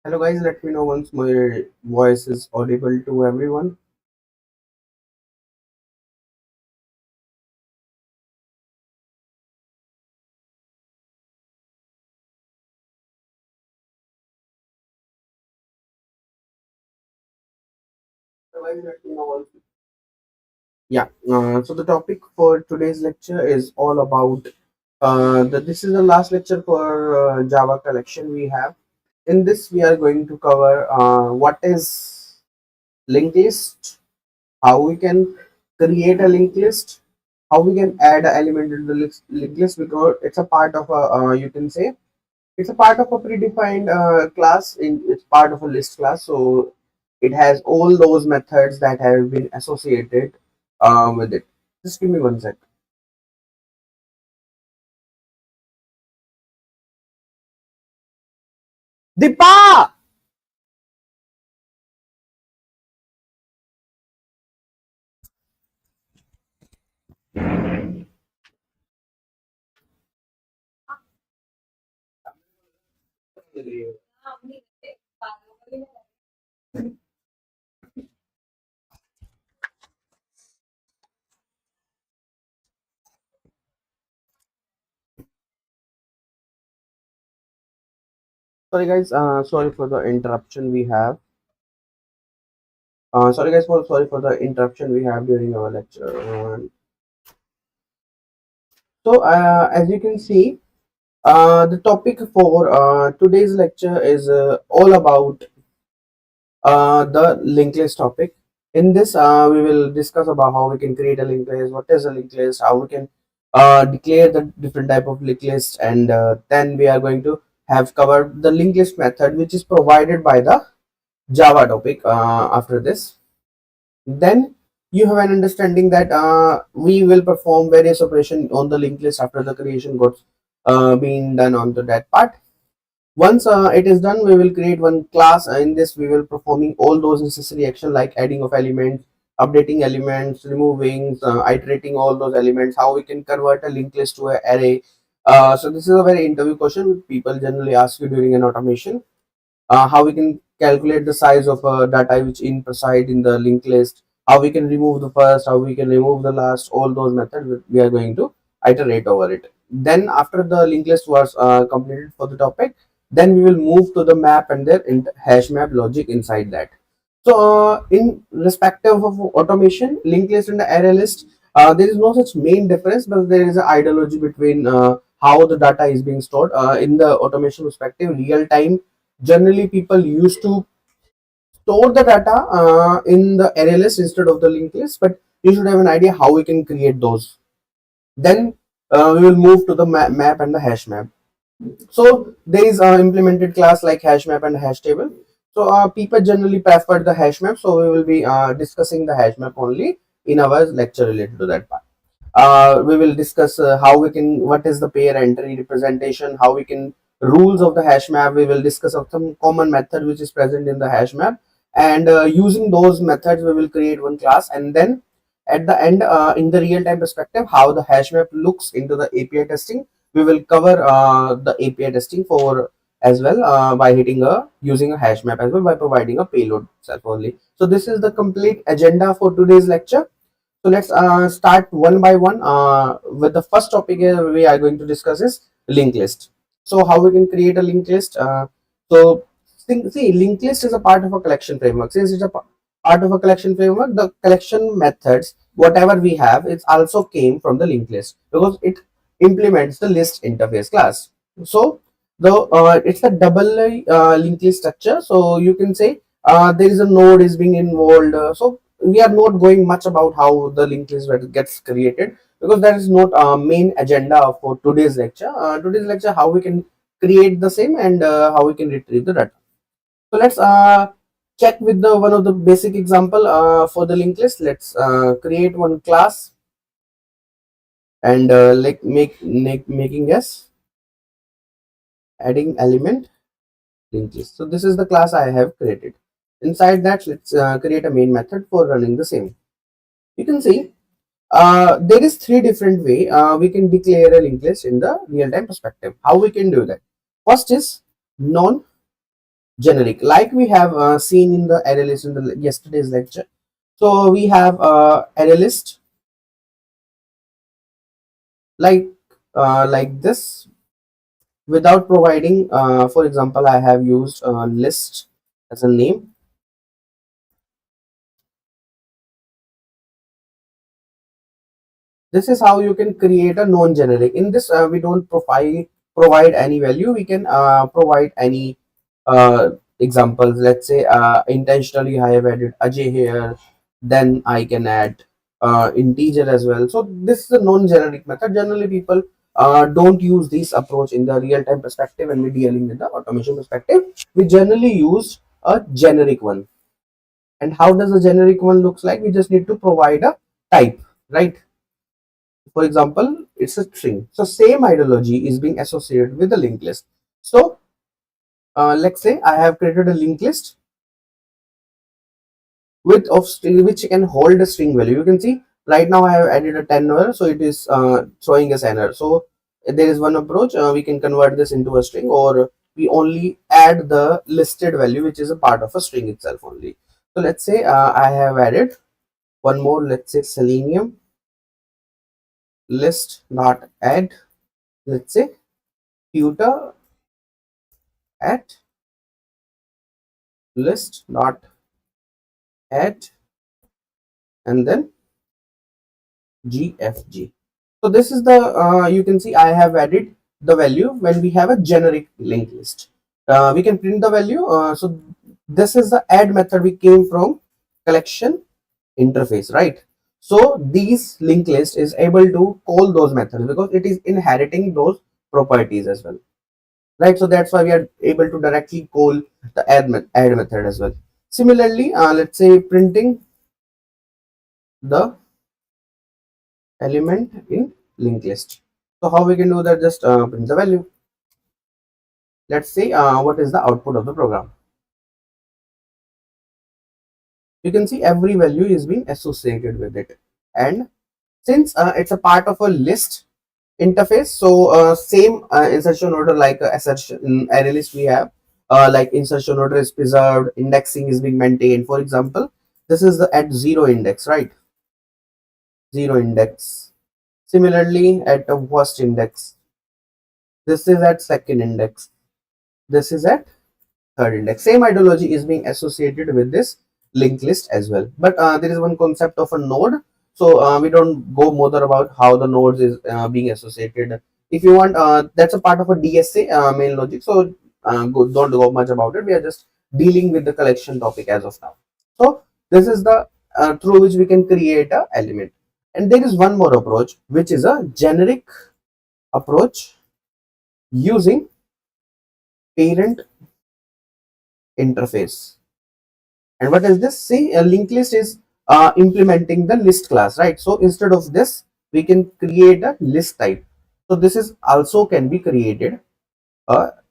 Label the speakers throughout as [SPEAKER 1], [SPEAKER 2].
[SPEAKER 1] Hello guys, let me know once my voice is audible to everyone. Hello guys, let me know once. Yeah, so the topic for today's lecture is all about this is the last lecture for Java collection we have. In this, we are going to cover what is linked list, how we can create a linked list, how we can add an element into the linked list because it's a part of a you can say it's a part of a predefined class. It's part of a list class, so it has all those methods that have been associated with it. Just give me one sec. Dipa! Sorry guys, sorry for the interruption we have. Sorry for the interruption we have during our lecture. As you can see, the topic for today's lecture is all about the linked list topic. In this, we will discuss about how we can create a linked list, what is a linked list, how we can declare the different type of linked list, and then we are going to have covered the linked list method, which is provided by the Java topic. After this, then you have an understanding that we will perform various operation on the linked list after the creation got being done onto that part. Once it is done, we will create one class. In this, we will performing all those necessary action like adding of elements, updating elements, removing, iterating all those elements, how we can convert a linked list to an array. So this is a very interview question people generally ask you during an automation. How we can calculate the size of data which in preside in the linked list, how we can remove the first, how we can remove the last, all those methods we are going to iterate over it. Then after the linked list was completed for the topic, then we will move to the map and their hash map logic inside that. So in respective of automation, linked list and the array list, there is no such main difference, but there is an ideology between how the data is being stored. In the automation perspective, real time, generally people used to store the data in the array list instead of the linked list, but you should have an idea how we can create those. Then we will move to the map and the hash map. So there is a implemented class like HashMap and hash table. So people generally prefer the HashMap. So we will be discussing the HashMap only in our lecture related to that part. We will discuss how we can, what is the pair entry representation, how we can rules of the hash map. We will discuss of some common method which is present in the hash map, and using those methods we will create one class, and then at the end, in the real time perspective, how the hash map looks into the API testing. We will cover the API testing for as well by hitting a using a hash map as well by providing a payload itself only. So this is the complete agenda for today's lecture. So let's start one by one with the first topic we are going to discuss is linked list. So how we can create a linked list? See, linked list is a part of a collection framework. Since it's a part of a collection framework, the collection methods, whatever we have, it also came from the linked list because it implements the list interface class. So the it's a double linked list structure. So you can say there is a node is being involved. So we are not going much about how the linked list gets created because that is not main agenda for today's lecture. Today's lecture, how we can create the same and how we can retrieve the data. So let's check with the one of the basic example for the linked list. Let's create one class and like making as adding element linked list. So this is the class I have created. Inside that, let's create a main method for running the same. You can see there is three different way we can declare a linked list in the real-time perspective. How we can do that? First is non generic, like we have seen in the array list in the yesterday's lecture. So we have array list like this, without providing for example, I have used list as a name. This is how you can create a non-generic. In this we don't provide any value. We can provide any examples. Let's say intentionally I have added Ajay here, then I can add integer as well. So this is a non-generic method. Generally people don't use this approach in the real-time perspective. When we're dealing with the automation perspective, we generally use a generic one. And how does a generic one looks like? We just need to provide a type, right? For example, it's a string. So same ideology is being associated with the linked list. So let's say I have created a linked list with of string which can hold a string value. You can see right now I have added a 10 error, so it is throwing us an error. So there is one approach. We can convert this into a string, or we only add the listed value which is a part of a string itself only. So let's say I have added one more. Let's say selenium list not add. Let's say tutor at list dot add, and then GFG. So this is the you can see I have added the value when we have a generic linked list. We can print the value. So this is the add method we came from collection interface, right? So these linked list is able to call those methods because it is inheriting those properties as well, right? So that's why we are able to directly call the add method as well. Similarly, let's say printing the element in linked list. So how we can do that? Just print the value. Let's see what is the output of the program. You can see every value is being associated with it, and since it's a part of a list interface, so same insertion order like assertion in array list we have, like insertion order is preserved, indexing is being maintained. For example, this is the at zero index, right? Zero index. Similarly, at the first index, this is at second index, this is at third index. Same ideology is being associated with this linked list as well. But there is one concept of a node. So we don't go more about how the nodes is being associated. If you want, that's a part of a DSA main logic. So don't go much about it. We are just dealing with the collection topic as of now. So this is the through which we can create a element. And there is one more approach, which is a generic approach using parent interface. And what is this? See, a linked list is implementing the list class, right? So instead of this, we can create a list type. So this is also can be created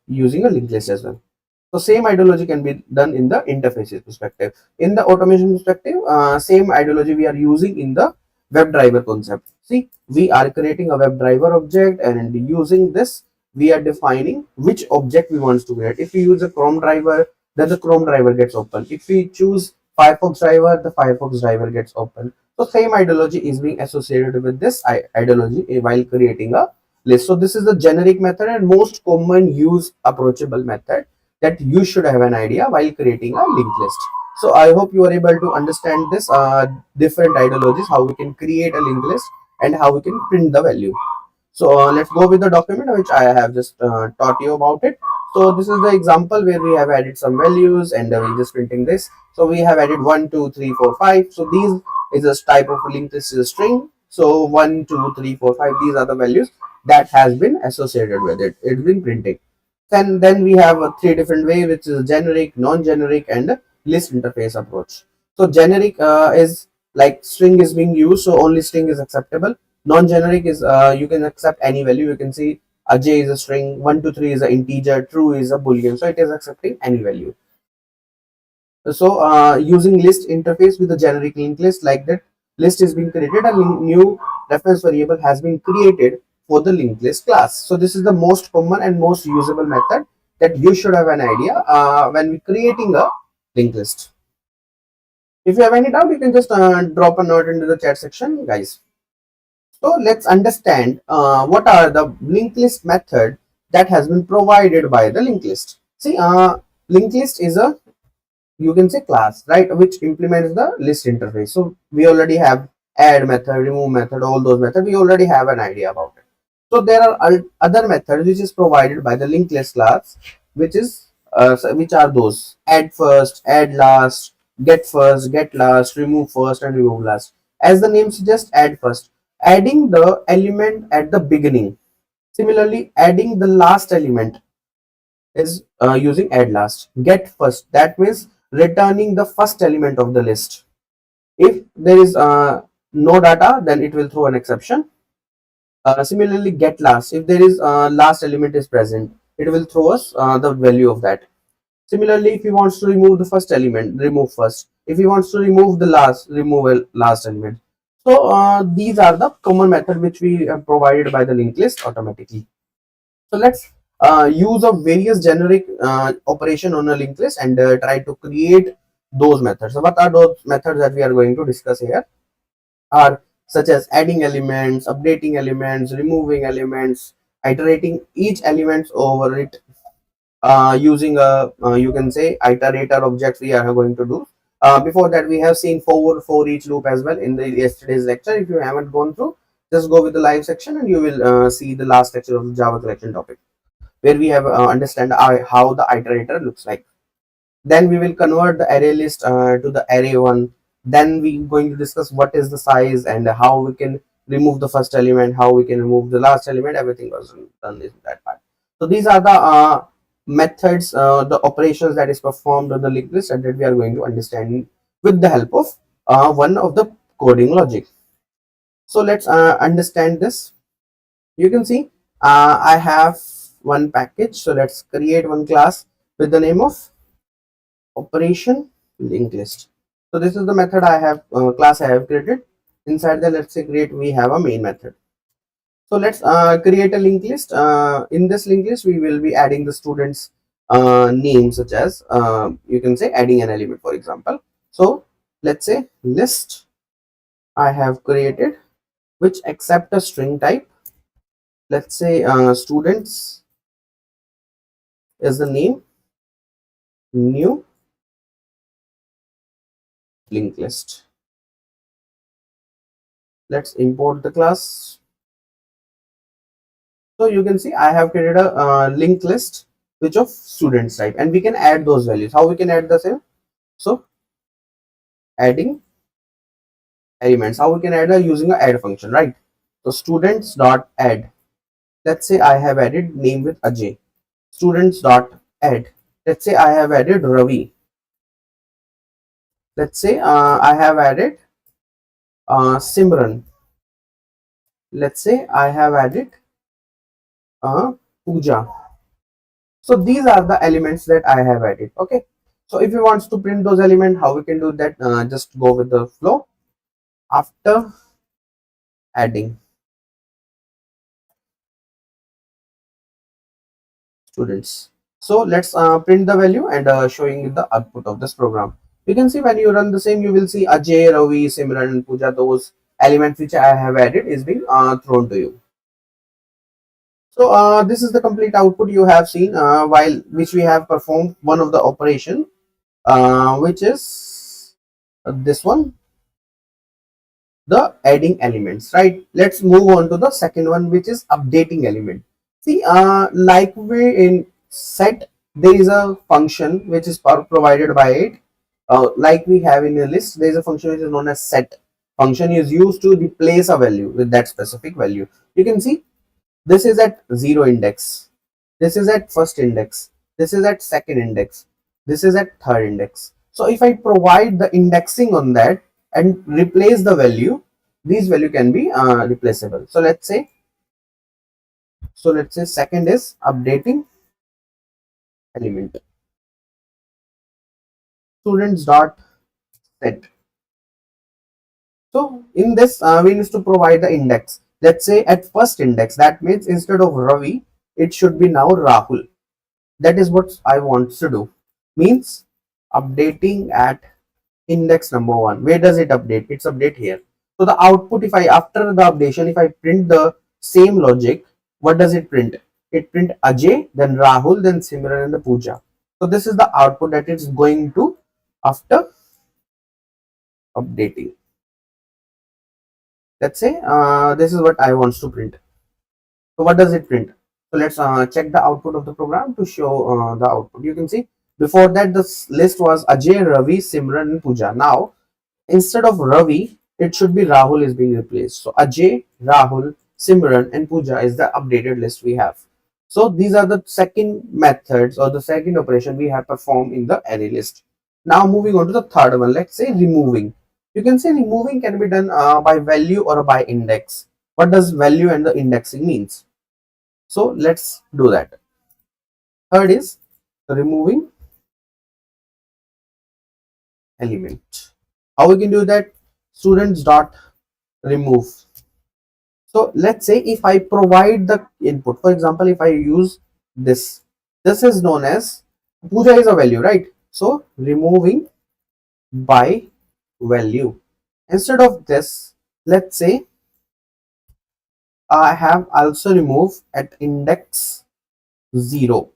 [SPEAKER 1] using a linked list as well. So same ideology can be done in the interfaces perspective. In the automation perspective, same ideology we are using in the WebDriver concept. See, we are creating a WebDriver object, and using this, we are defining which object we want to create. If we use a Chrome driver, then the Chrome driver gets open. If we choose Firefox driver, the Firefox driver gets open. So same ideology is being associated with this ideology while creating a list. So this is the generic method and most common use approachable method that you should have an idea while creating a linked list. So I hope you are able to understand this different ideologies, how we can create a linked list and how we can print the value. So let's go with the document which I have just taught you about it. So this is the example where we have added some values, and we're just printing this. So we have added 1, 2, 3, 4, 5. So these is a type of a linked list is a string. So 1, 2, 3, 4, 5. These are the values that has been associated with it. It's been printed. Then we have three different way, which is generic, non-generic, and list interface approach. So generic is like string is being used, so only string is acceptable. Non-generic is you can accept any value. You can see Ajay is a string, 1 to 3 is an integer, true is a boolean, so it is accepting any value. So using list interface with the generic linked list, like that list is being created, a new reference variable has been created for the linked list class. So this is the most common and most usable method that you should have an idea when we creating a linked list. If you have any doubt, you can just drop a note into the chat section, guys. So let's understand what are the linked list method that has been provided by the linked list. See, linked list is a, you can say, class, right, which implements the list interface. So we already have add method, remove method, all those methods we already have an idea about it. So there are other methods which is provided by the linked list class, which is which are those: add first, add last, get first, get last, remove first, and remove last. As the name suggests, add first, adding the element at the beginning. Similarly, adding the last element is using add last. Get first, that means returning the first element of the list. If there is no data, then it will throw an exception. Similarly, get last, if there is last element is present, it will throw us the value of that. Similarly, if he wants to remove the first element, remove first. If he wants to remove the last, remove a last element. So these are the common method which we have provided by the linked list automatically. So let's use a various generic operation on a linked list and try to create those methods. So what are those methods that we are going to discuss here? Are such as adding elements, updating elements, removing elements, iterating each elements over it, using a you can say iterator object we are going to do. Before that, we have seen for each loop as well in the yesterday's lecture. If you haven't gone through, just go with the live section and you will see the last lecture of the Java collection topic, where we have understand how the iterator looks like. Then we will convert the array list to the array one. Then we going to discuss what is the size and how we can remove the first element, how we can remove the last element. Everything was done in that part. So these are the methods, the operations that is performed on the linked list, and that we are going to understand with the help of one of the coding logic. So let's understand this. You can see I have one package. So let's create one class with the name of operation linked list. So this is the method I have class I have created. Inside the, let's say, create, we have a main method. So let's create a linked list. In this linked list, we will be adding the students name, such as you can say adding an element, for example. So let's say list I have created which accept a string type. Let's say students is the name, new linked list. Let's import the class. So you can see I have created a linked list which of students type, and we can add those values. How we can add the same? So adding elements. How we can add? Using a add function, right? So students dot add. Let's say I have added name with Ajay. Students dot add. Let's say I have added Ravi. Let's say I have added Simran. Let's say I have added Pooja. So these are the elements that I have added. Okay. So if you want to print those elements, how we can do that? Just go with the flow. After adding students, so let's print the value and showing the output of this program. You can see when you run the same, you will see Ajay, Ravi, Simran, and Pooja. Those elements which I have added is being thrown to you. So this is the complete output you have seen while which we have performed one of the operation, which is this one, the adding elements, right? Let's move on to the second one, which is updating element. See, like we in set, there is a function which is provided by it. Like we have in a list, there is a function which is known as set. Function is used to replace a value with that specific value. You can see this is at 0 index, this is at first index, this is at second index, this is at third index. So if I provide the indexing on that and replace the value, these value can be replaceable. So let's say second is updating element, students dot set. So in this we need to provide the index. Let's say at first index, that means instead of Ravi, it should be now Rahul. That is what I want to do. Means updating at index number 1. Where does it update? It's update here. So the output, if I after the updation, if I print the same logic, what does it print? It print Ajay, then Rahul, then Simran and the Pooja. So this is the output that it's going to after updating. Let's say this is what I want to print. So what does it print? So let's check the output of the program to show the output. You can see before that this list was Ajay, Ravi, Simran and Pooja. Now instead of Ravi, it should be Rahul is being replaced. So Ajay, Rahul, Simran and Pooja is the updated list we have. So these are the second methods or the second operation we have performed in the array list. Now moving on to the third one, let's say removing. You can say removing can be done by value or by index. What does value and the indexing means? So let's do that. Third is removing element. How we can do that? Students dot remove. So let's say if I provide the input, for example, if I use this is known as Puja is a value, right? So removing by value. Instead of this, let's say I have also removed at index 0.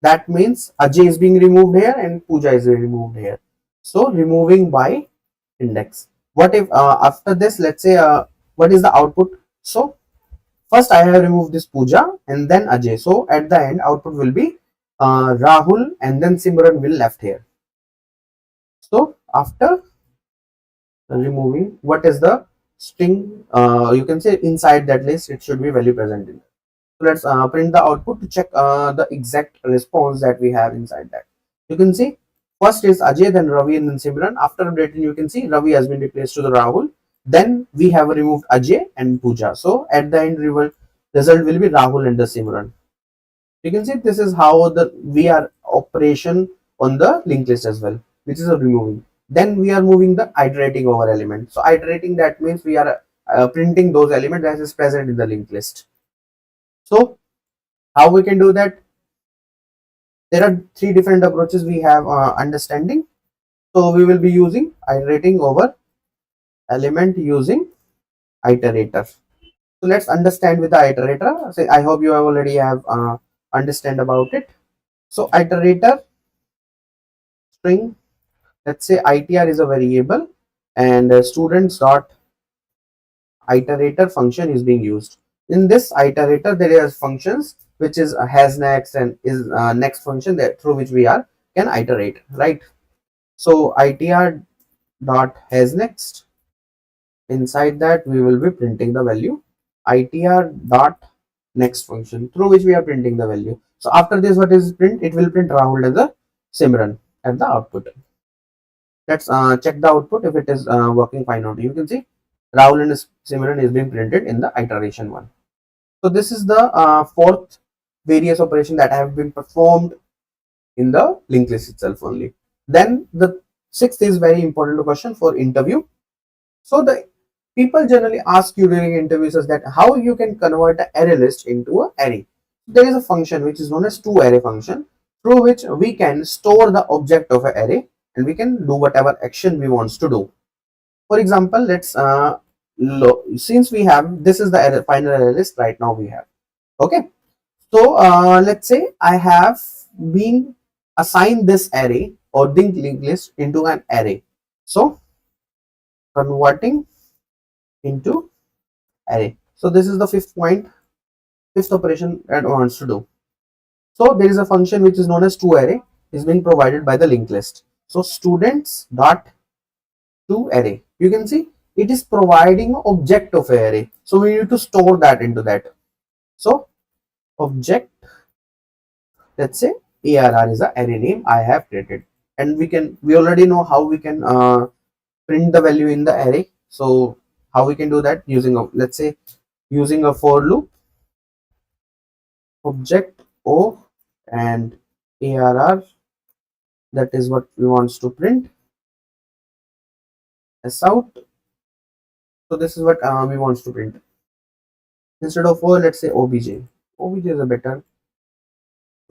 [SPEAKER 1] That means Ajay is being removed here and Puja is removed here. So removing by index. What if after this, let's say what is the output? So first I have removed this Pooja and then Ajay. So at the end output will be Rahul and then Simran will left here. So after removing, what is the string? You can say inside that list it should be value present in. So let's print the output to check the exact response that we have inside that. You can see first is Ajay, then Ravi and then Simran. After updating, you can see Ravi has been replaced to the Rahul. Then we have removed Ajay and Pooja. So at the end result will be Rahul and the Simran. You can see this is how the we are operation on the linked list as well, which is a removing. Then we are moving the iterating over element. So iterating, that means we are printing those elements that is present in the linked list. So how we can do that? There are three different approaches we have understanding. So we will be using iterating over element using iterator. So let's understand with the iterator. So I hope you have already have understand about it. So iterator string, let's say itr is a variable and students dot iterator function is being used. In this iterator there is functions which is has next and is next function that through which we are can iterate, right? So itr dot has next, inside that we will be printing the value itr dot next function through which we are printing the value. So after this, what is print? It will print Rahul as a Simran at the output. Let's check the output if it is working fine out. You can see Rahul and Simran is being printed in the iteration one. So this is the fourth various operation that have been performed in the linked list itself only. Then the sixth is very important question for interview. So the people generally ask you during interviews is that how you can convert an array list into an array. There is a function which is known as toArray function through which we can store the object of an array and we can do whatever action we want to do. For example, let's since we have this is the final array list right now we have. Okay, so let's say I have been assigned this array or linked list into an array. So converting into array. So this is the fifth operation that wants to do. So there is a function which is known as toArray is being provided by the linked list. So students dot toArray. You can see it is providing object of array. So we need to store that into that. So object, let's say ARR is the array name I have created, and we already know how we can print the value in the array. So how we can do that using a, let's say using a for loop object O and ARR, that is what we want to print as out. So this is what we want to print. Instead of O, let's say obj. Obj is a better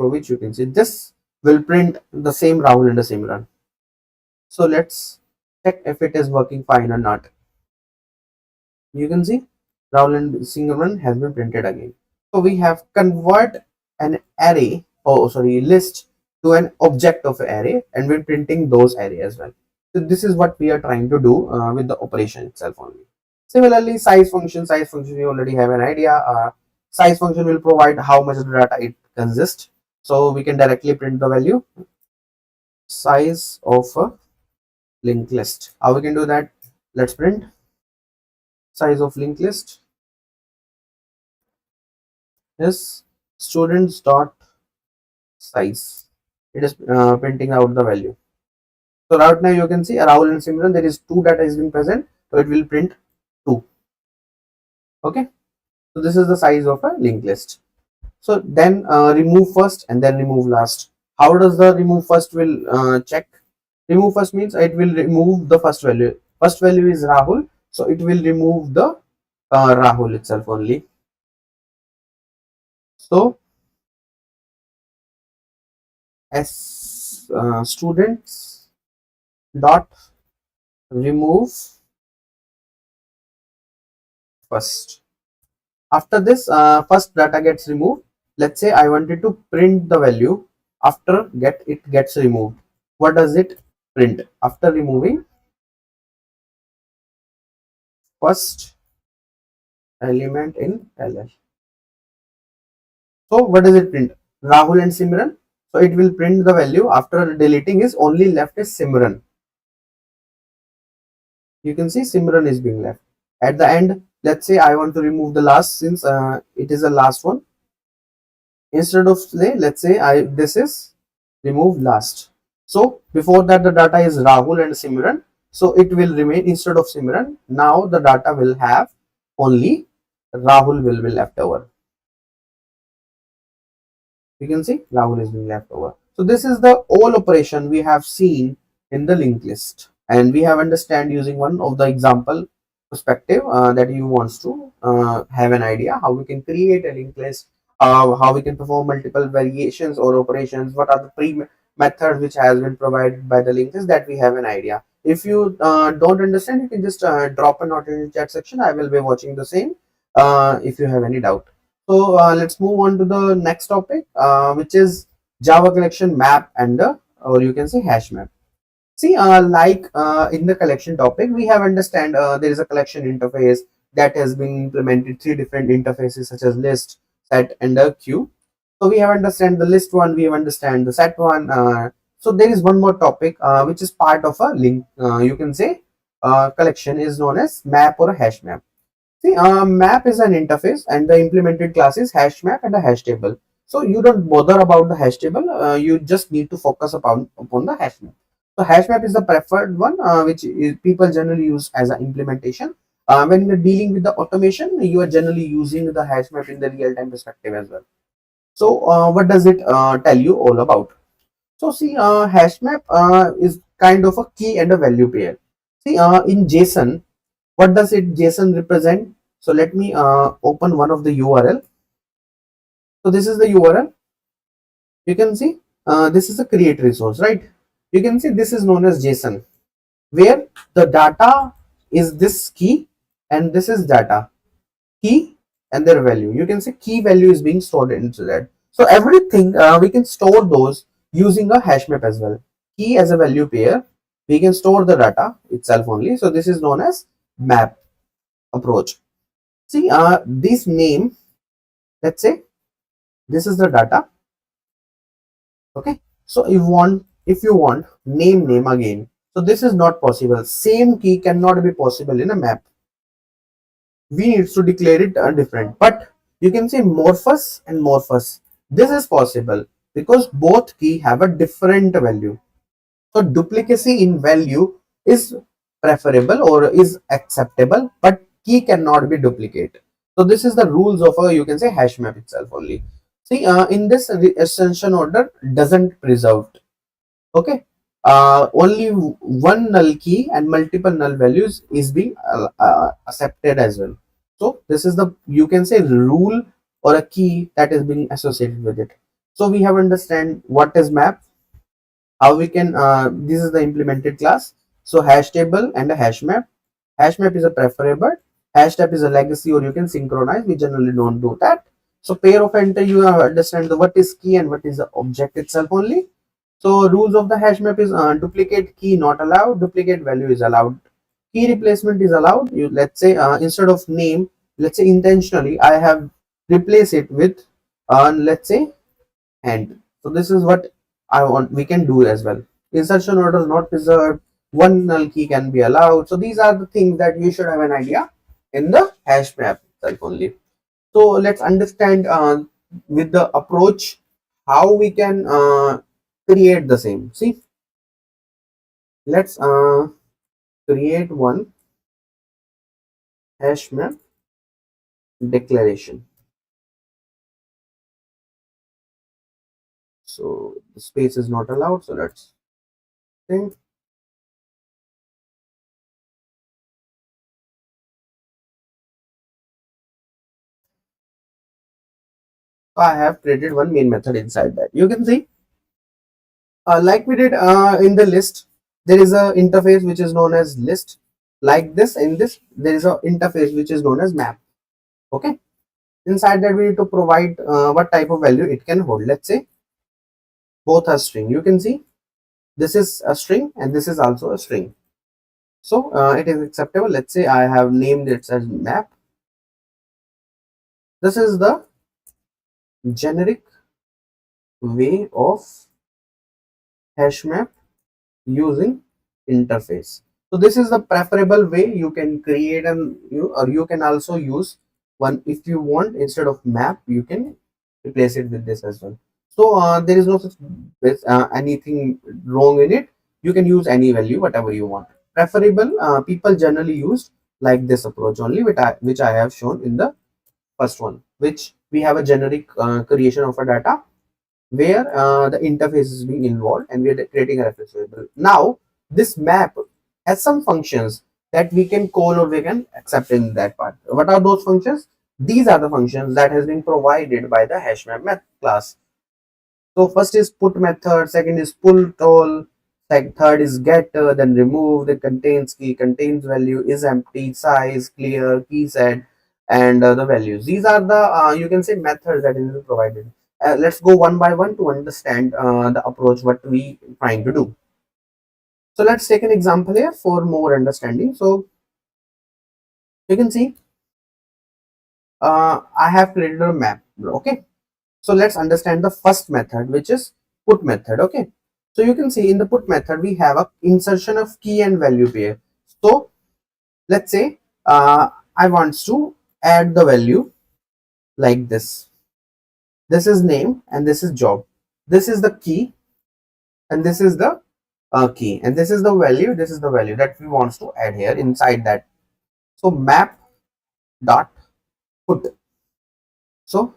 [SPEAKER 1] through which you can see this will print the same Rahul and the same run. So let's check if it is working fine or not. You can see Rahul and Simran has been printed again. So we have convert an array, oh sorry, list to an object of an array, and we're printing those array as well. So this is what we are trying to do with the operation itself only. Similarly, size function we already have an idea. Size function will provide how much data it consists. So we can directly print the value size of a linked list. How we can do that? Let's print size of linked list is students dot size. It is printing out the value. So right now you can see Rahul and Simran, there is two data is being present, so it will print 2. Okay, so this is the size of a linked list. So then remove first and then remove last. How does the remove first will check? Remove first means it will remove the first value. First value is Rahul, so it will remove the Rahul itself only. So as students dot remove first. After this first data gets removed, let's say I wanted to print the value after it gets removed. What does it print after removing first element in LL? So what does it print? Rahul and Simran. So it will print the value after deleting is only left is Simran. You can see Simran is being left. At the end, let's say I want to remove the last, since it is the last one. Instead of say, let's say this is remove last. So before that the data is Rahul and Simran. So it will remain instead of Simran. Now the data will have only Rahul will be left over. You can see Rahul is being left over. So this is the all operation we have seen in the linked list, and we have understand using one of the example perspective that you wants to have an idea how we can create a linked list, how we can perform multiple variations or operations, what are the pre methods which has been provided by the linked list, that we have an idea. If you don't understand, you can just drop a note in the chat section. I will be watching the same if you have any doubt. So let's move on to the next topic, which is Java collection map and or you can say hash map. See, in the collection topic, we have understand there is a collection interface that has been implemented 3 different interfaces such as list, set, and a queue. So we have understand the list one, we have understand the set one. So there is one more topic which is part of a link. You can say collection is known as map or a hash map. See, map is an interface and the implemented class is hash map and a hash table. So you don't bother about the hash table. You just need to focus upon the hash map. So hash map is the preferred one, which is people generally use as an implementation. When you're dealing with the automation, you are generally using the hash map in the real-time perspective as well. So what does it tell you all about? So see, hash map is kind of a key and a value pair. See, in JSON, what does it JSON represent? So let me open one of the URL. So this is the URL. You can see this is a create resource, right? You can see this is known as JSON, where the data is this key and this is data key and their value. You can see key value is being stored into that. So everything we can store those using a hash map as well. Key as a value pair, we can store the data itself only. So this is known as map approach. See, this name, let's say this is the data. Okay, so if you want name again, so this is not possible. Same key cannot be possible in a map. We need to declare it different, but you can say morphous and morphous. This is possible because both key have a different value. So duplicacy in value is preferable or is acceptable, but key cannot be duplicate. So this is the rules of a, you can say, hash map itself only. See, in this extension order doesn't preserved. Okay, only one null key and multiple null values is being accepted as well. So this is the, you can say, rule or a key that is being associated with it. So we have understand what is map, how we can this is the implemented class. So hash table and a hash map. Hash map is a preferable, hash tab is a legacy, or you can synchronize. We generally don't do that. So pair of enter, you understand the what is key and what is the object itself only. So rules of the hash map is duplicate key not allowed, duplicate value is allowed, key replacement is allowed. You, let's say instead of name, let's say intentionally I have replace it with let's say and. So this is what I want we can do as well. Insertion order not preserved, one null key can be allowed. So these are the things that you should have an idea in the hash map itself only. So let's understand with the approach how we can create the same. See, let's create one hash map declaration. So the space is not allowed. So let's think. So I have created one main method inside that. You can see, like we did in the list, there is a interface which is known as list. Like this, in this, there is a interface which is known as map. Okay. Inside that, we need to provide what type of value it can hold. Let's say both are string. You can see this is a string and this is also a string. So it is acceptable. Let's say I have named it as map. This is the generic way of hash map using interface. So this is the preferable way you can create, and you can also use one if you want. Instead of map, you can replace it with this as well. So there is no such anything wrong in it. You can use any value whatever you want. Preferable, people generally use like this approach only, which I have shown in the first one, which we have a generic creation of a data where the interface is being involved and we are creating a reference variable. Now, this map has some functions that we can call or we can accept in that part. What are those functions? These are the functions that has been provided by the HashMap method class. So first is put method, second is pull toll, third is get, then remove, the contains key, contains value, is empty, size, clear, key set, and the values. These are the you can say methods that is provided. Let's go one by one to understand the approach what we trying to do. So let's take an example here for more understanding. So you can see I have created a map. Okay, so let's understand the first method, which is put method. Okay, so you can see in the put method we have a insertion of key and value pair. So let's say I want to add the value like this. This is name and this is job. This is the key and this is the key, and this is the value. This is the value that we want to add here inside that. So map dot put. So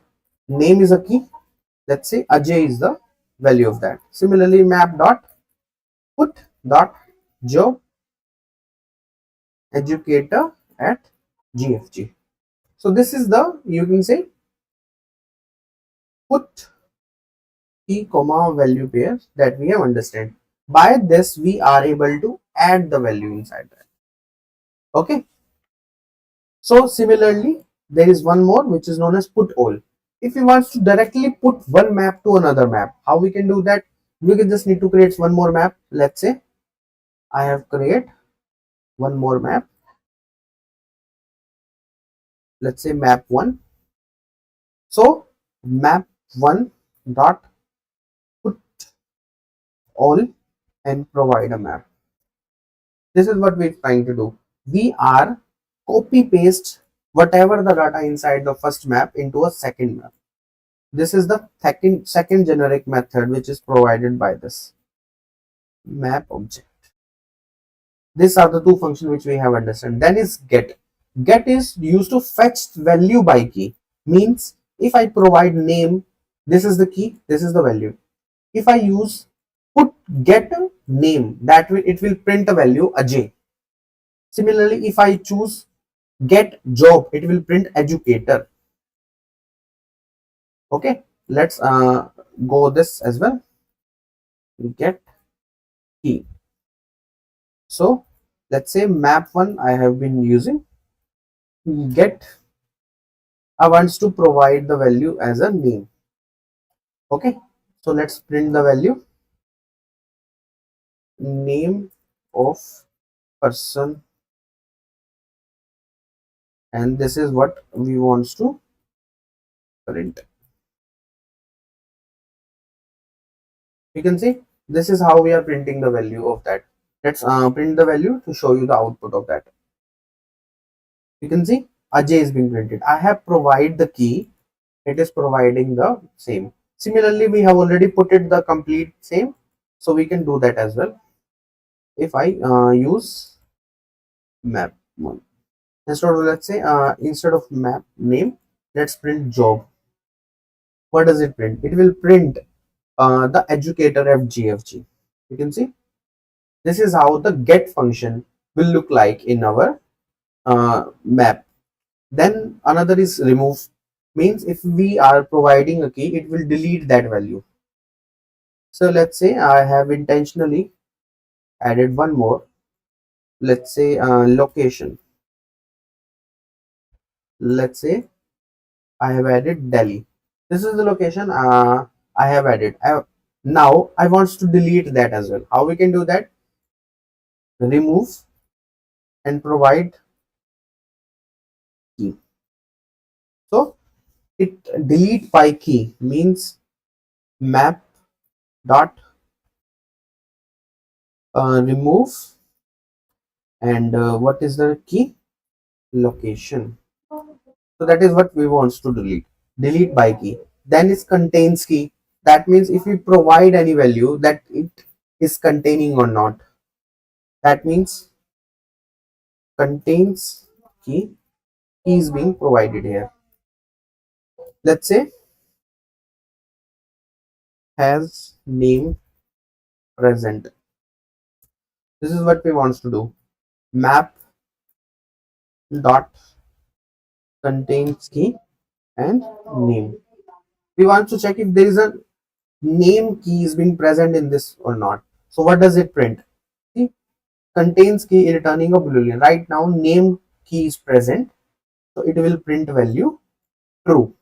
[SPEAKER 1] name is a key. Let's say Ajay is the value of that. Similarly, map dot put dot job educator at GFG. So this is the, you can say, put key comma value pairs that we have understand. By this we are able to add the value inside that. Okay. So similarly, there is one more which is known as put all. If we want to directly put one map to another map, how we can do that? We can just need to create one more map. Let's say I have create one more map. Let's say map 1. So map 1 dot put all and provide a map. This is what we're trying to do. We are copy paste whatever the data inside the first map into a second map. This is the second generic method which is provided by this map object. These are the two functions which we have understood. Then is get. Get is used to fetch value by key. Means if I provide name, this is the key, this is the value. If I use put get name, that will it will print a value Ajay. Similarly, if I choose get job, it will print educator. Okay, let's go this as well, get key. So let's say map one I have been using, get, I wants to provide the value as a name. Okay, so let's print the value, name of person, and this is what we wants to print. You can see this is how we are printing the value of that. Let's print the value to show you the output of that. You can see Ajay is being printed. I have provided the key, it is providing the same. Similarly, we have already put it the complete same, so we can do that as well. If I use map one, instead of, let's say, instead of map name, let's print job. What does it print? It will print the educator FGFG. You can see this is how the get function will look like in our map. Then another is remove, means if we are providing a key, it will delete that value. So let's say I have intentionally added one more. Let's say location. Let's say I have added Delhi. This is the location I have added. Now I want to delete that as well. How we can do that? Remove and provide key. So it delete by key means map dot remove, and what is the key? Location. So that is what we want to delete. Delete by key. Then is contains key. That means if we provide any value that it is containing or not. That means contains key. Key is being provided here. Let's say has name present. This is what we want to do. Map dot contains key and name. We want to check if there is a name key is being present in this or not. So what does it print? See, contains key returning a boolean. Right now name key is present, so it will print value true.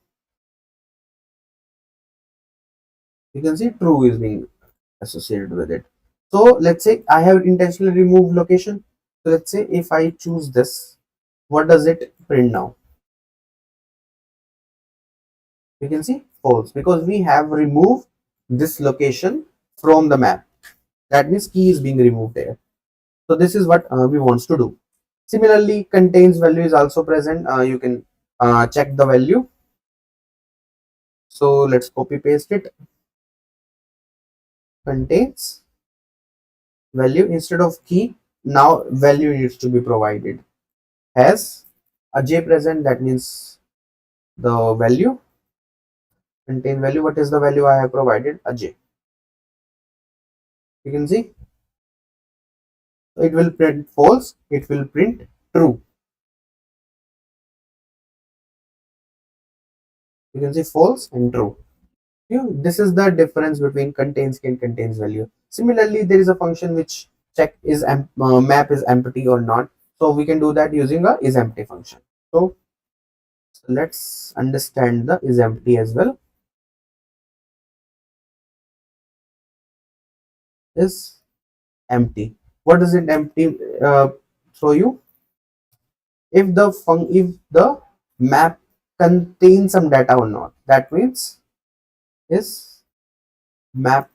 [SPEAKER 1] You can see true is being associated with it. So let's say I have intentionally removed location. So let's say if I choose this, what does it print now? You can see false, because we have removed this location from the map. That means key is being removed there. So this is what we want to do. Similarly, contains value is also present. You can check the value. So let's copy paste it. Contains value instead of key. Now value needs to be provided. Has a j present, that means the value. Contain value. What is the value I have provided? A j. You can see it will print false. It will print true. You can see false and true. This is the difference between contains key and contains value. Similarly, there is a function which check is map is empty or not. So we can do that using a is empty function. So let's understand the is empty as well. Is empty. What does it empty show you? If the map contains some data or not. That means is map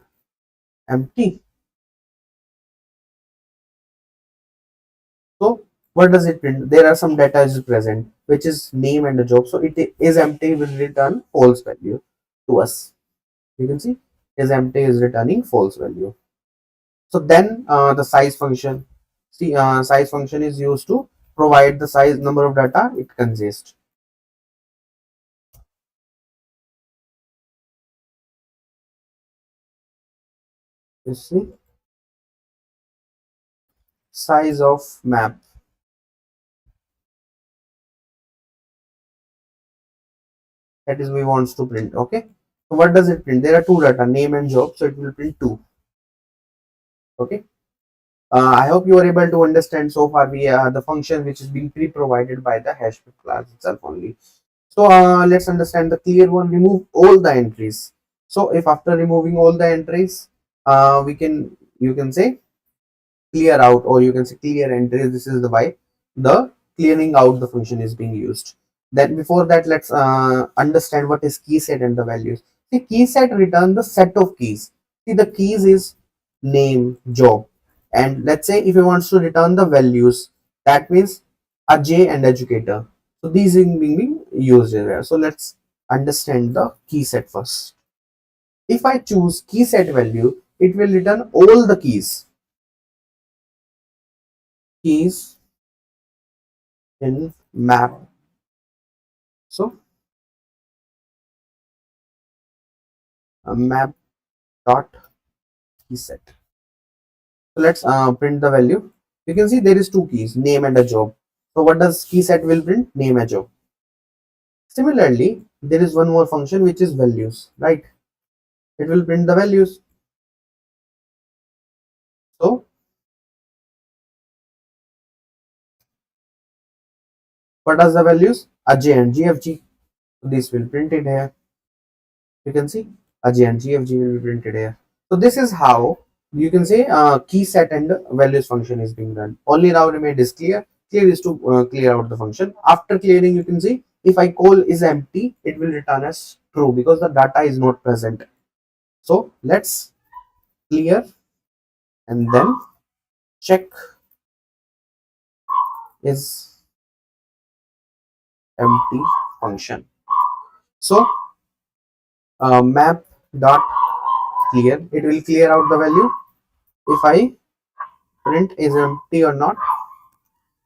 [SPEAKER 1] empty. So what does it print? There are some data is present, which is name and the job. So it is empty will return false value to us. You can see is empty is returning false value. So then the size function. See, size function is used to provide the size number of data it consists. You see, size of map. That is we wants to print. Okay. So what does it print? There are two data, name and job, so it will print two. Okay. I hope you are able to understand so far the function which is being pre-provided by the HashMap class itself only. So let's understand the clear one. Remove all the entries. So if after removing all the entries, we can, you can say clear out, or you can say clear entries. This is the why the clearing out the function is being used. Then before that, let's understand what is key set and the values. See, key set return the set of keys. See, the keys is name, job, and let's say if you want to return the values, that means Ajay and educator. So these are being used here. So let's understand the key set first. If I choose key set value, it will return all the keys in map. So map dot key set. So let's print the value. You can see there is two keys, name and a job. So what does key set will print? Name and job. Similarly, there is one more function which is values, right? It will print the values. So what does the values? Ajay and GFG. So this will print it here. You can see Ajay and GFG will be printed here. So this is how you can say key set and values function is being run. Only now remain is clear. Clear is to clear out the function. After clearing, you can see if I call is empty, it will return as true because the data is not present. So let's clear and then check is empty function. So map dot clear, it will clear out the value. If I print is empty or not,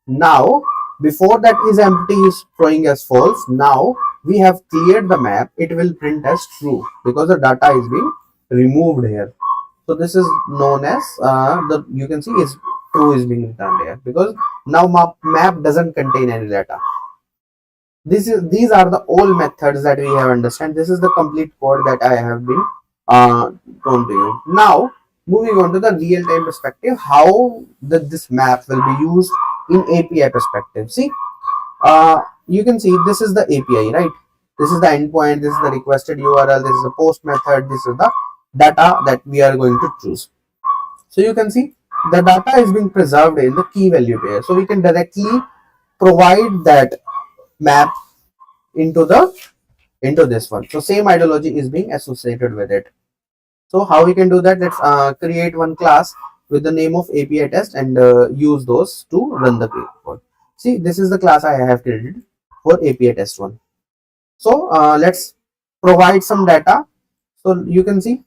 [SPEAKER 1] now before that is empty is throwing as false. Now we have cleared the map, it will print as true because the data is being removed here. So this is known as the, you can see is true is being returned here because now map doesn't contain any data. These are the all methods that we have understand. This is the complete code that I have been shown to you. Now moving on to the real-time perspective, how this map will be used in API perspective. See, you can see this is the API, right? This is the endpoint, this is the requested URL, this is the post method, this is the data that we are going to choose. So you can see the data is being preserved in the key value pair. So we can directly provide that map into the into this one. So same ideology is being associated with it. So how we can do that? Let's create one class with the name of API test and use those to run the code. See, this is the class I have created for API test one. So let's provide some data. So you can see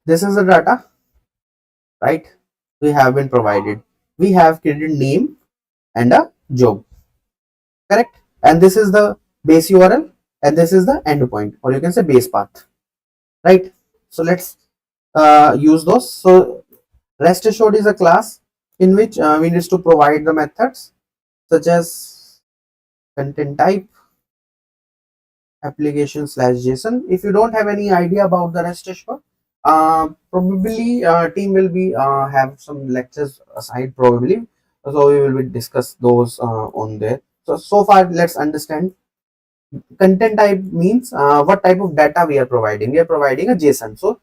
[SPEAKER 1] this is the data, right? We have been provided. We have created name and a job, correct? And this is the base URL and this is the endpoint, or you can say base path, right? So let's use those. So rest assured is a class in which we need to provide the methods such as content type application slash JSON. If you don't have any idea about the rest assured, probably team will be have some lectures aside probably, so we will be discuss those on there. So far let's understand content type means what type of data we are providing. We are providing a JSON. So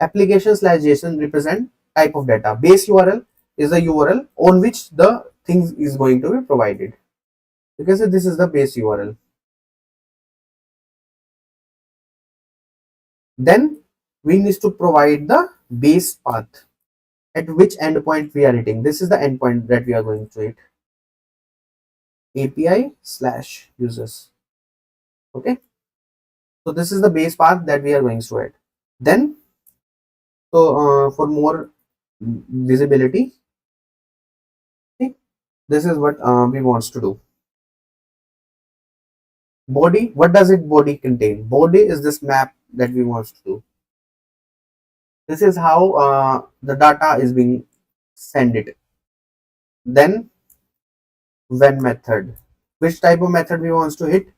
[SPEAKER 1] application slash JSON represent type of data. Base URL is the URL on which the thing is going to be provided. You can say this is the base URL. Then we need to provide the base path at which endpoint we are hitting. This is the endpoint that we are going to hit. API slash users. Okay. So this is the base path that we are going to hit. Then, so for more visibility, see, this is what we wants to do. Body, what does it body contain? Body is this map that we want to do. This is how the data is being sent it. Then when method, which type of method we wants to hit?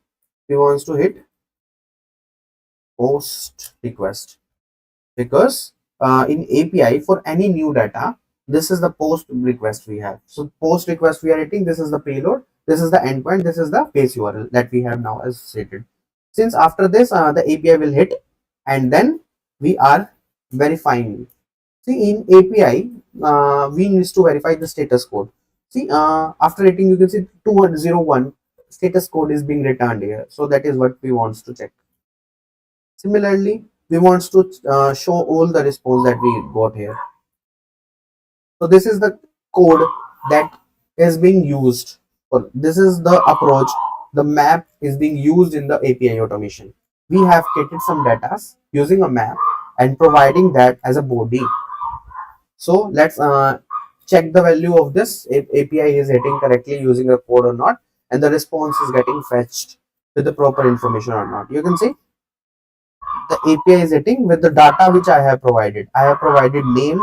[SPEAKER 1] We wants to hit post request, because in API for any new data, this is the post request we have. So post request we are hitting, this is the payload, this is the endpoint, this is the base URL that we have now associated. Since after this the API will hit, and then we are verifying. See, in API we need to verify the status code. See, after hitting, you can see 2101 status code is being returned here, so that is what we want to check. Similarly, we want to show all the response that we got here. So this is the code that is being used, or this is the approach, the map is being used in the API automation. We have created some data using a map and providing that as a body. So let's check the value of this, if API is hitting correctly using the code or not, and the response is getting fetched with the proper information or not. You can see the API is hitting with the data which I have provided. I have provided name,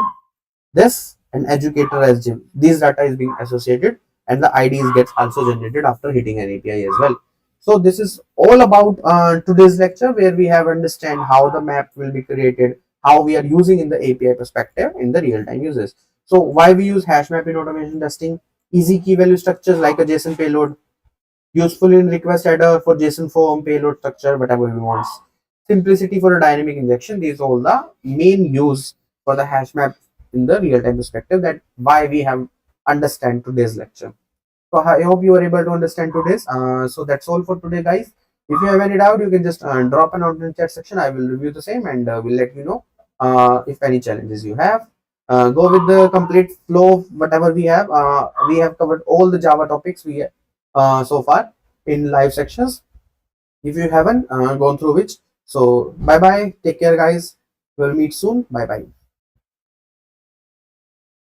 [SPEAKER 1] this, and educator as Jim. These data is being associated, and the IDs gets also generated after hitting an API as well. So this is all about today's lecture, where we have understand how the map will be created, how we are using in the API perspective in the real-time uses. So why we use HashMap in automation testing, easy key value structures like a JSON payload, useful in request header for JSON form, payload structure, whatever we want. Simplicity for a dynamic injection. These are all the main use for the hash map in the real-time perspective, that why we have understand today's lecture. So I hope you were able to understand today's. So that's all for today, guys. If you have any doubt, you can just drop a note in the chat section. I will review the same, and will let you know if any challenges you have. Go with the complete flow of whatever we have. We have covered all the Java topics we so far in live sections. If you haven't gone through which, so bye bye, take care, guys. We'll meet soon. Bye bye.